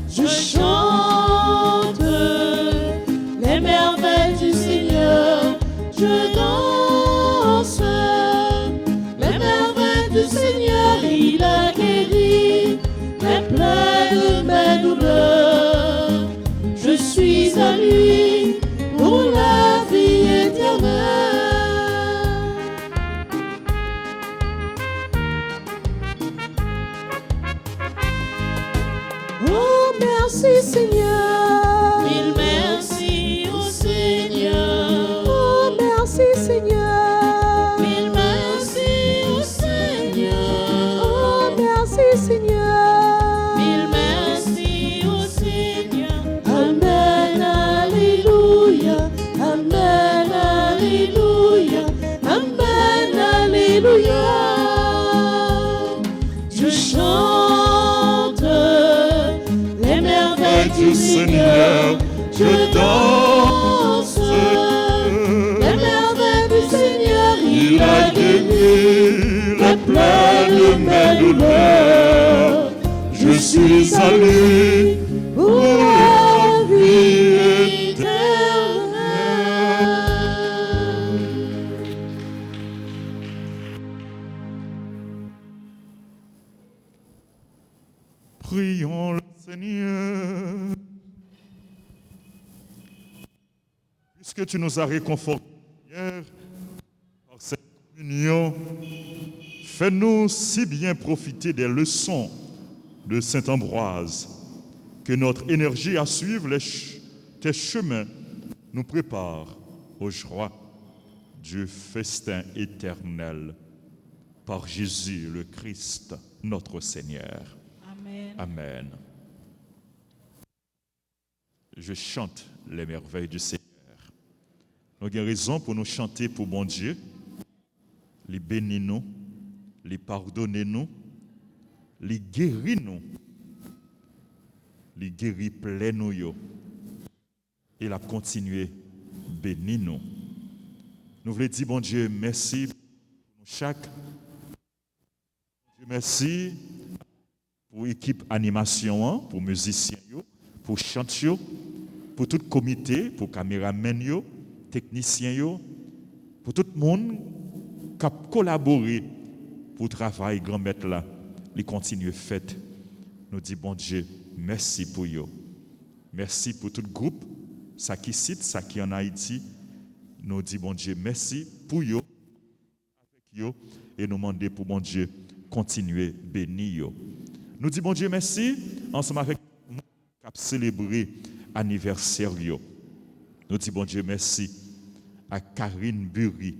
Speaker 1: Je chante les merveilles du Seigneur, je danse les merveilles du Seigneur. Il a guéri les plaies de mes douleurs. Je suis à lui pour la vie éternelle. Oh, merci Seigneur. Mille merci au Seigneur. Oh, merci Seigneur. Mille merci au Seigneur. Oh, merci Seigneur. Mille merci au Seigneur. Amen, alléluia. Amen, alléluia. Amen, alléluia. Je chante les merveilles du Seigneur, je danse les merveilles du Seigneur. Il a guéri les plaies de mes douleurs. Je suis à lui pour la vie éternelle.
Speaker 3: Prions le Seigneur. Puisque tu nous as réconfortés hier par cette union, fais-nous si bien profiter des leçons de Saint Ambroise que notre énergie à suivre tes chemins nous prépare aux joies du festin éternel par Jésus le Christ, notre Seigneur.
Speaker 2: Amen.
Speaker 3: Amen. Je chante les merveilles du Seigneur. Nous avons raison pour nous chanter pour bon Dieu, les bénir nous, les pardonner nous, les guérir nous, les guérir plein nous, et la continuer bénir nous. Nous voulons dire, bon Dieu, merci pour chaque. Merci pour l'équipe animation, pour musiciens, pour chanteurs, pour tout comité, pour caméramen, techniciens, pour tout le monde qui a collaboré pour le travail grand maître là, les continuer fait. Nous disons, bon Dieu, merci pour eux. Merci pour tout le groupe, ça qui cite, ça qui en Haïti. Nous disons, bon Dieu, merci pour eux, avec eux, et nous demandons pour bon Dieu, continuer bénir. Nous disons, bon Dieu, merci, ensemble avec nous, qui célébrer l'anniversaire. Nous disons, bon Dieu, merci à Karine Bury,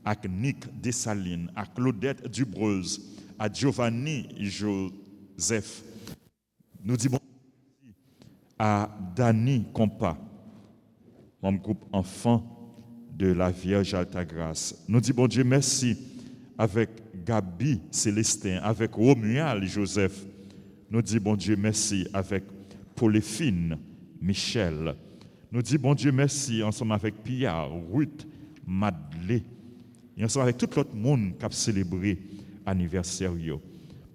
Speaker 3: à Nick Dessalines, à Claudette Dubreuse, à Giovanni Joseph. Nous disons, bon Dieu, à Dani Compa, mon groupe enfant de la Vierge Altagrace. Nous disons, bon Dieu, merci avec Gabi Célestin, avec Romuald Joseph. Nous disons, bon Dieu, merci avec Pauline Michel. Nous disons, bon Dieu, merci ensemble avec Pierre, Ruth, Madeleine, et ensemble avec tout l'autre monde qui a célébré l'anniversaire.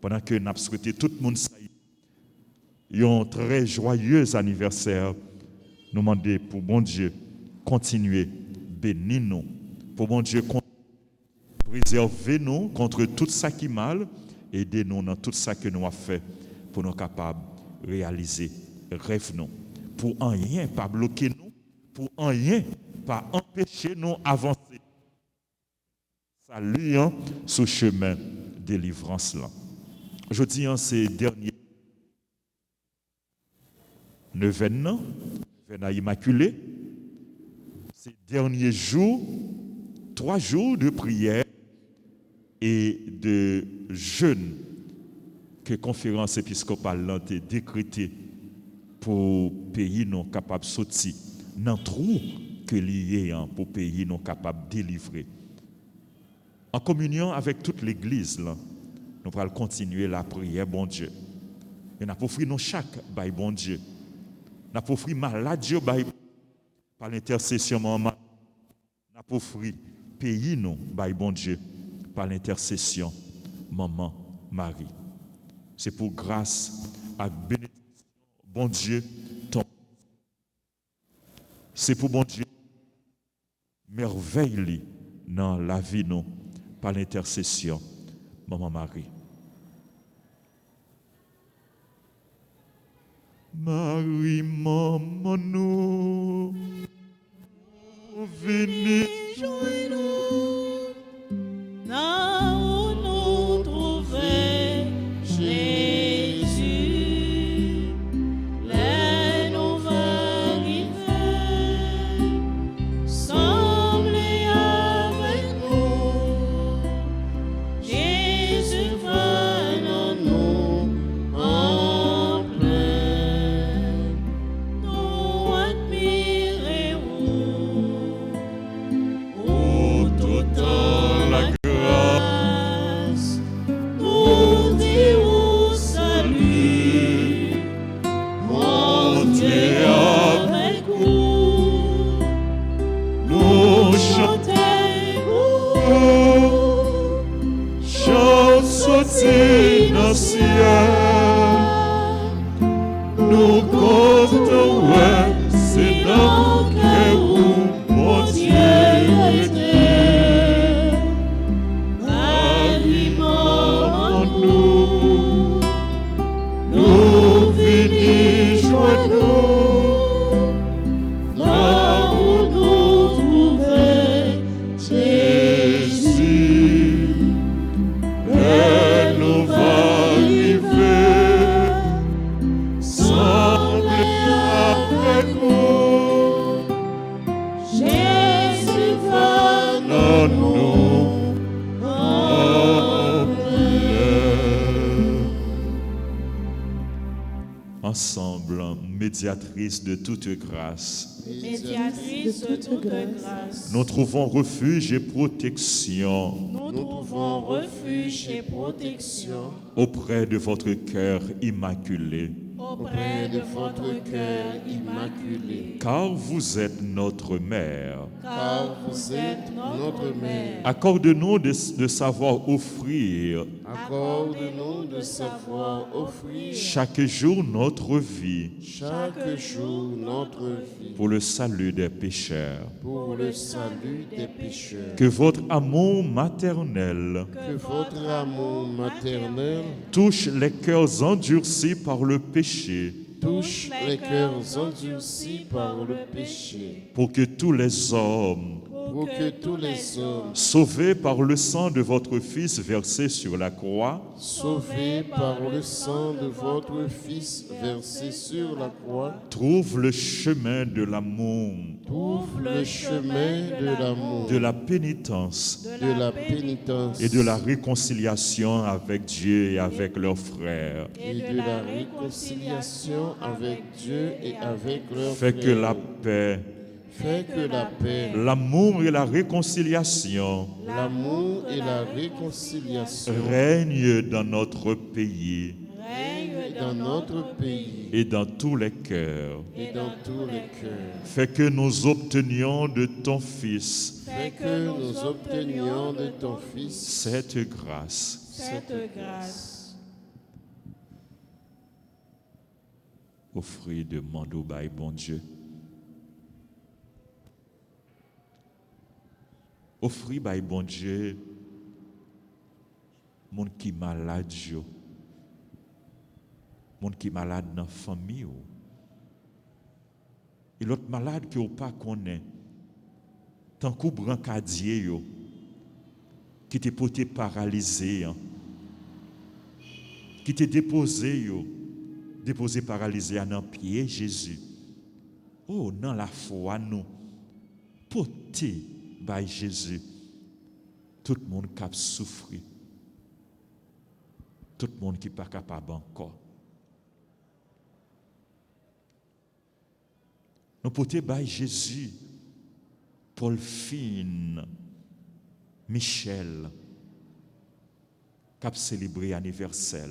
Speaker 3: Pendant que nous avons souhaité tout le monde un très joyeux anniversaire, nous demandons pour bon Dieu continuer bénir nous, pour bon Dieu préserver nous contre tout ça qui est mal, aider nous dans tout ça que nous avons fait pour nous capables de réaliser rêve nous, pour en rien pas bloquer nous, pour en rien pas empêcher nous avancer. Salut sur le chemin de délivrance là. Je dis en ces derniers neuvaines immaculé, ces derniers jours, 3 jours de prière et de jeûne que la conférence épiscopale a décrété pour pays non capables de sortir dans le trou que lié pour pays non capables de délivrer. En communion avec toute l'Église, là, nous allons continuer la prière, bon Dieu. Et nous allons offrir nous chaque bail, bon Dieu. Nous allons offrir maladie par l'intercession maman. Nous allons offrir pays non bail, bon Dieu, par l'intercession maman Marie. C'est pour grâce à bénédiction, bon Dieu, ton. C'est pour bon Dieu, merveille dans la vie nous, par l'intercession maman Marie. Marie, maman, nous venez
Speaker 2: joindre là où nous trouver Jésus, les nouvelles arrivées, semblez avec nous, Jésus va nous en plein, nous admirez
Speaker 3: pour tout temps la
Speaker 2: grâce, nous dirons salut, montez avec nous,
Speaker 3: nous chantons sorti dans le ciel, nous comptons, ouais, c'est dans que vous, mon Dieu, était.
Speaker 2: Marie, maman,
Speaker 3: Nous venons joindre
Speaker 2: là où nous trouver
Speaker 3: Jésus, et nous va arriver, semblez avec nous,
Speaker 2: Jésus va
Speaker 3: dans nous
Speaker 2: en
Speaker 3: ensemble, médiatrice de toute grâce,
Speaker 2: médiatrice de toute grâce.
Speaker 3: nous trouvons refuge et protection
Speaker 2: Nous trouvons refuge et protection
Speaker 3: auprès de votre cœur immaculé.
Speaker 2: auprès de votre cœur immaculé.
Speaker 3: Car vous êtes notre mère.
Speaker 2: Car vous êtes notre mère.
Speaker 3: Accorde-nous de savoir offrir
Speaker 4: Accorde-nous de savoir offrir
Speaker 3: chaque jour notre vie
Speaker 4: chaque jour notre vie
Speaker 3: pour le salut des pécheurs.
Speaker 4: pour le salut des pécheurs.
Speaker 3: Que votre amour maternel
Speaker 4: Que votre amour maternel
Speaker 3: touche les cœurs endurcis par le péché,
Speaker 4: touche les cœurs endurcis par le péché,
Speaker 3: pour que tous les hommes,
Speaker 4: pour que tous les hommes,
Speaker 3: sauvés par le sang de votre Fils versé sur la croix,
Speaker 4: sauvés par le sang de votre Fils versé sur la croix,
Speaker 3: trouvent le chemin de l'amour,
Speaker 4: trouvent le chemin de l'amour,
Speaker 3: de la pénitence
Speaker 4: de la pénitence
Speaker 3: et de la réconciliation avec Dieu et avec leurs frères.
Speaker 4: et de la réconciliation avec Dieu et avec leurs
Speaker 3: Fais que
Speaker 4: frères.
Speaker 3: la paix,
Speaker 4: Fais que la paix,
Speaker 3: l'amour et la réconciliation
Speaker 4: l'amour et la réconciliation
Speaker 3: règnent dans notre pays
Speaker 2: Règne
Speaker 4: dans notre pays
Speaker 3: et dans tous les cœurs.
Speaker 4: et dans tous les cœurs.
Speaker 3: Fais que nous obtenions de ton Fils
Speaker 4: Fais que nous obtenions de ton Fils
Speaker 3: cette grâce.
Speaker 2: cette grâce.
Speaker 3: Offrir de Mandoubaï, bon Dieu. Offrir, by bon Dieu, monde qui malade, monde qui malade dans la famille. Et l'autre malade qui n'a pas connaît, tant qu'on brancadier, qui t'est porté paralysé, qui t'est déposé paralysé à nos pieds, Jésus. Oh, dans la foi, nous, porté by Jésus, tout le monde qui a souffert, tout le monde qui n'est pas capable encore. Nous portons by Jésus, Paul Fine, Michel, qui a célébré l'anniversaire.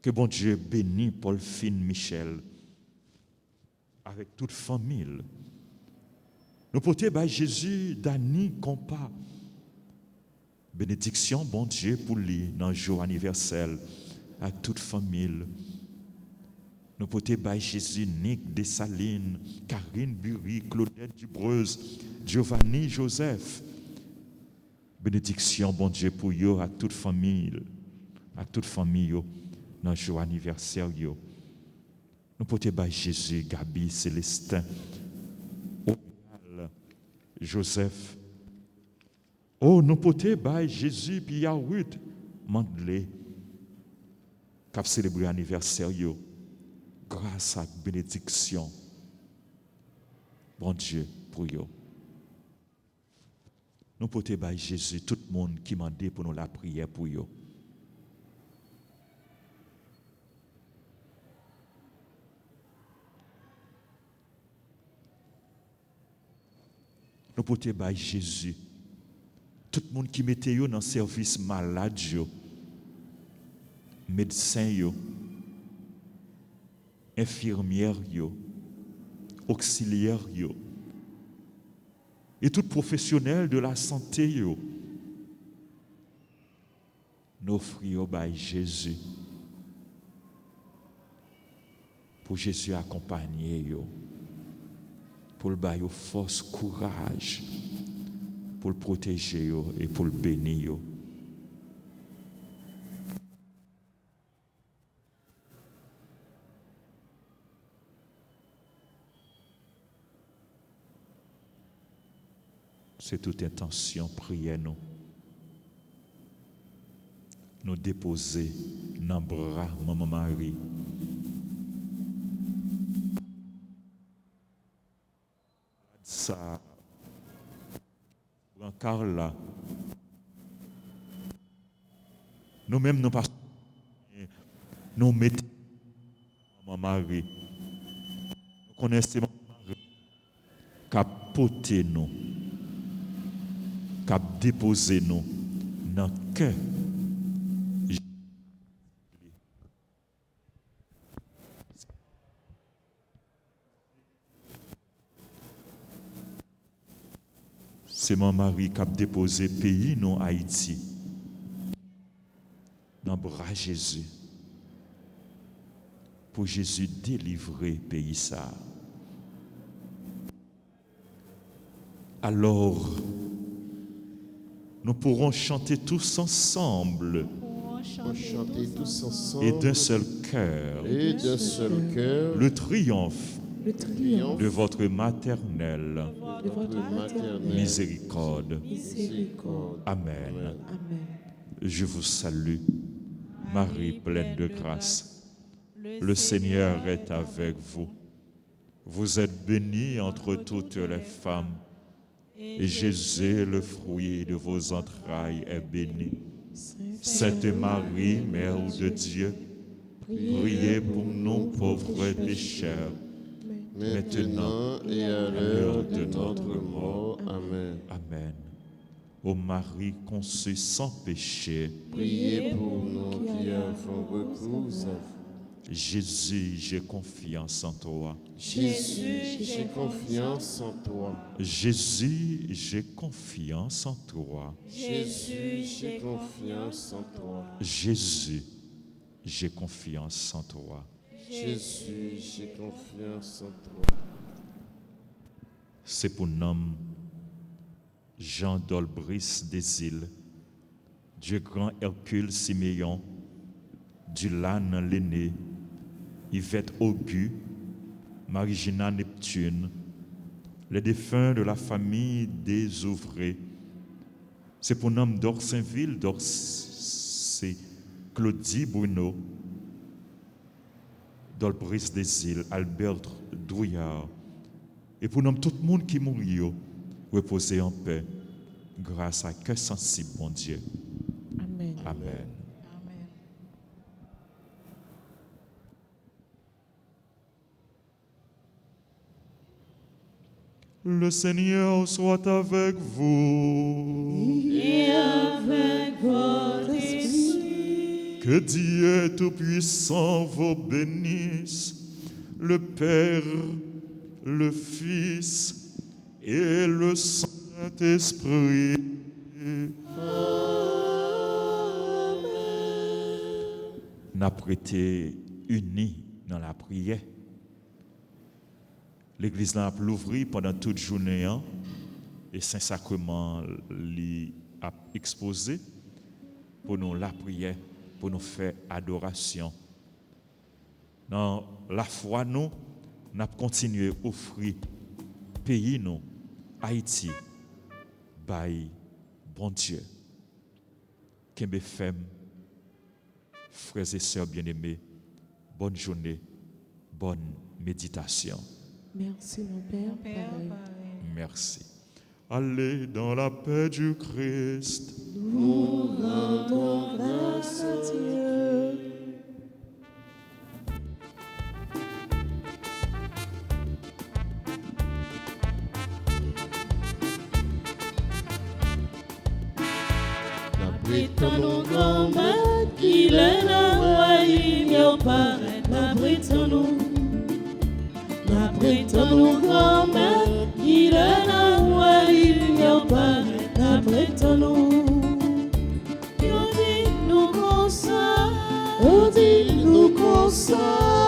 Speaker 3: Que bon Dieu bénisse Paul Fine, Michel, avec toute famille. Nous portons by Jésus, Dani, compas. Bénédiction, bon Dieu, pour lui, dans le jour anniversaire, à toute famille. Nous portons by Jésus, Nick Dessalines, Karine Bury, Claudette Dubreuse, Giovanni Joseph. Bénédiction, bon Dieu, pour eux, à toute famille, dans le jour anniversaire. Nous portons by Jésus, Gabi, Célestin, Joseph. Oh, nous portons by Jésus, puis Ruth, Mandley, qui a célébré l'anniversaire. Grâce à bénédiction, bon Dieu, pour eux. Nous portons by Jésus, tout le monde qui m'a dit pour nous la prière pour eux. Nous portons by Jésus, tout le monde qui mettait dans le service malade, médecin, infirmière, auxiliaire, et tout professionnel de la santé. Nous offrons by Jésus, pour Jésus accompagner, pour le bailler force, courage, pour le protéger et pour le bénir. C'est toute intention, prière nous. Nous déposer dans le bras Maman Marie. Ça, encore là, nous-mêmes, nous passons, nous mettons Maman Marie. Nous connaissons Maman Marie, qui a porté nous, qui a déposé nous dans le cœur. C'est mon mari qui a déposé pays, non Haïti, dans le bras de Jésus. Pour Jésus délivrer le pays ça. Alors, nous pourrons chanter tous ensemble
Speaker 4: Pour chanter tous ensemble
Speaker 3: et d'un seul cœur le triomphe
Speaker 1: Le triomphe
Speaker 3: de votre maternelle
Speaker 1: de votre maternelle
Speaker 3: miséricorde.
Speaker 1: miséricorde.
Speaker 3: Amen.
Speaker 1: Amen.
Speaker 3: Je vous salue, Marie pleine de grâce. Le Seigneur est avec vous. Vous êtes bénie entre toutes les femmes, et Jésus, le fruit de vos entrailles, est béni. Sainte Marie, Mère de Dieu, priez pour nous pauvres pécheurs,
Speaker 4: maintenant et à l'heure de notre mort. Amen.
Speaker 3: Amen. Ô Marie conçue sans péché,
Speaker 4: Priez pour nous qui avons recours à vous.
Speaker 3: Jésus, j'ai confiance en toi.
Speaker 4: Jésus, j'ai confiance en toi.
Speaker 3: Jésus, j'ai confiance en toi.
Speaker 4: Jésus, j'ai confiance en toi.
Speaker 3: Jésus, j'ai confiance en toi.
Speaker 4: Jésus, j'ai confiance en toi.
Speaker 3: C'est pour nom Jean d'Olbris des îles, du grand Hercule Siméon, du Lane l'aîné, Yvette Augu, Marie-Gina Neptune, les défunts de la famille des ouvrés. C'est pour nom d'Orsainville, d'Orsay, Claudie Bruno, d'Olbris des îles, Albert Douillard, et pour nom tout le monde qui mourit, reposer en paix, grâce à cœur sensible, mon Dieu.
Speaker 1: Amen.
Speaker 3: Amen.
Speaker 2: Amen.
Speaker 3: Le Seigneur soit avec vous.
Speaker 2: Et avec votre esprit.
Speaker 3: Que Dieu Tout-Puissant vous bénisse, le Père, le Fils et le Saint-Esprit. N'a prêté unis dans la prière. L'église l'a l'ouvri pendant toute journée hein, et Saint-Sacrement l'a exposé pour nous la prière, pour nous faire adoration. Dans la foi, nous avons continué à offrir pays, nous, Haïti, by bon Dieu. Kembe femme, frères et sœurs bien-aimés, bonne journée, bonne méditation.
Speaker 1: Merci, mon Père.
Speaker 2: Père,
Speaker 1: Pareil.
Speaker 2: pareil.
Speaker 3: Merci. Allez dans la paix du Christ.
Speaker 1: Nous rendons grâce à Dieu.
Speaker 5: Abritant nos grands-mères, qu'il est la royaume, yo paraît, abritant nous. Abritant nos grands-mères, qu'il est la royaume, yo paraît, abritant nous. Yo dit nous comme ça,
Speaker 4: On dit nous comme ça.